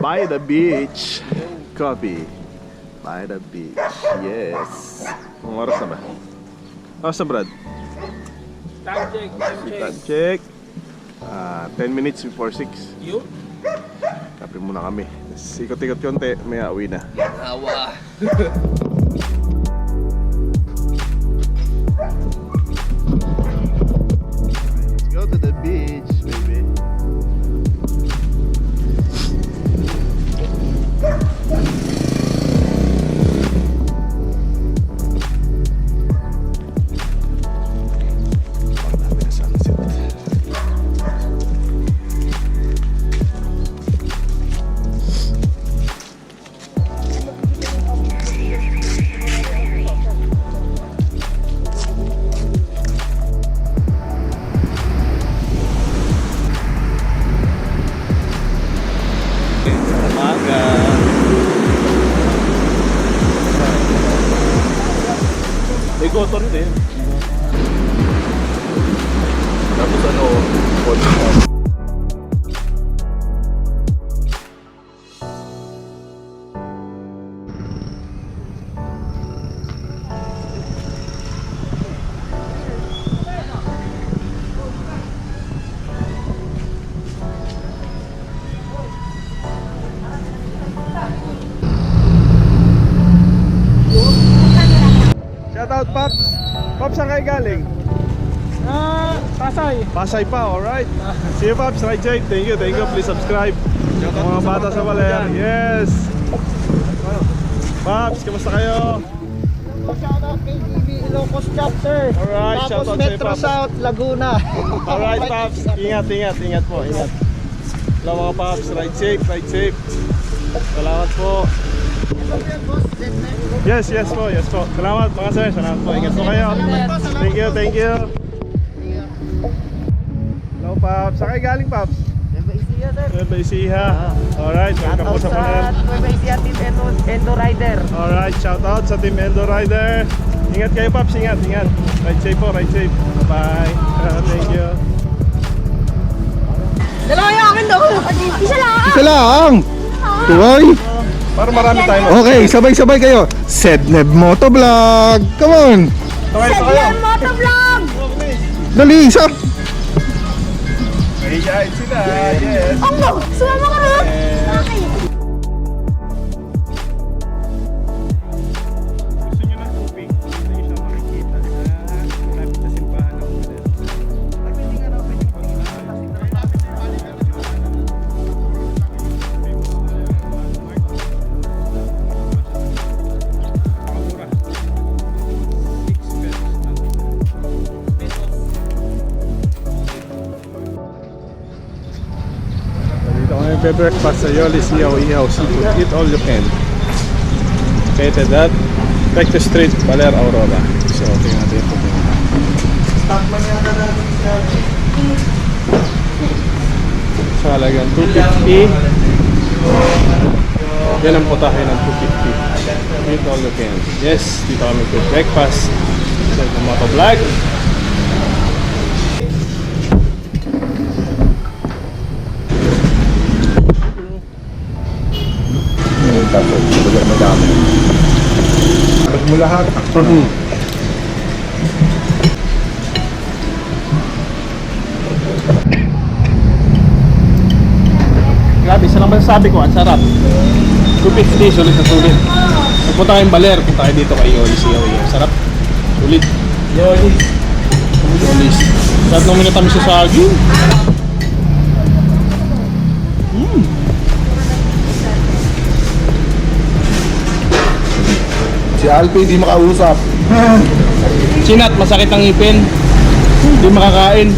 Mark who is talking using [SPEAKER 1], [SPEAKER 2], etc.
[SPEAKER 1] By the beach. Coffee. By the beach. Yes. Ang oras na ba? Oras na, Brad? Time check. 10 minutes before 6.
[SPEAKER 2] You?
[SPEAKER 1] Kape muna kami. Ikot-ikot konti, may uwi na.
[SPEAKER 2] Awa.
[SPEAKER 1] Let's go to the beach, baby. Ikoton din. Tapos ano, shout out, Pops! Pops, saan kayo galing?
[SPEAKER 2] Pasay.
[SPEAKER 1] Pasay pa, alright. See you, Pops. Ride safe. Thank you. Please subscribe. Mga bata sa Baler. Yes! Pops, kamusta kayo?
[SPEAKER 3] Shout out kay TV Ilocos chapter.
[SPEAKER 1] Alright, shout
[SPEAKER 3] Tapos
[SPEAKER 1] out sa'yo,
[SPEAKER 3] Metro
[SPEAKER 1] Pops.
[SPEAKER 3] South, Laguna.
[SPEAKER 1] Alright, Pops. Ingat po. Ingat. Hello mga Pops. Ride safe. Salamat po. Yes po. Salamat mga sir. Salamat po. Ingat po kayo. Thank you. Hello, Pops. Saan kayo galing, Pops? Nueva Ecija. Alright, welcome po sa Baler.
[SPEAKER 3] Nueva Ecija Team Endo Rider.
[SPEAKER 1] Alright, shout out sa Team Endo Rider. Ingat kayo, Pops. Ingat. Ride safe po. Bye. Thank you.
[SPEAKER 4] Dalawa yung akin daw.
[SPEAKER 5] Isa lang. Tuloy.
[SPEAKER 1] Para marami tayo.
[SPEAKER 5] Okay, sabay-sabay kayo. Sedneb Motovlog. Come on.
[SPEAKER 4] Sedyan Motovlog!
[SPEAKER 5] Dali, isa.
[SPEAKER 1] Mahihain sila. Yes.
[SPEAKER 4] Oh no! Sumama ka na! Okay.
[SPEAKER 1] Gusto nyo ng tubig? Gusto nyo siya makikita na malapit sa simbahan ng Baler. Dito kami breakfast sa yollys, ihaw, seafood, eat all you can. Located at Breakfast Street, Baler, Aurora. So, tingnan natin ito. So, halagang 250. Yan ang putahe ng 250. Eat all you can. Yes, dito kami breakfast. So, ito mga vlog.
[SPEAKER 5] Tapos, madami. Tapos mo lahat.
[SPEAKER 1] Grabe, isa lang masasabi ko, ang sarap. 250, sulit na sulit. Nagpunta kayong Baler, punta kayo dito kay yollys. Sarap. Sulit. Yollys. Sarap nung minatamis sa saging.
[SPEAKER 5] Si Alpi di makausap.
[SPEAKER 1] Sinat, masakit ang ipin. Hindi makakain.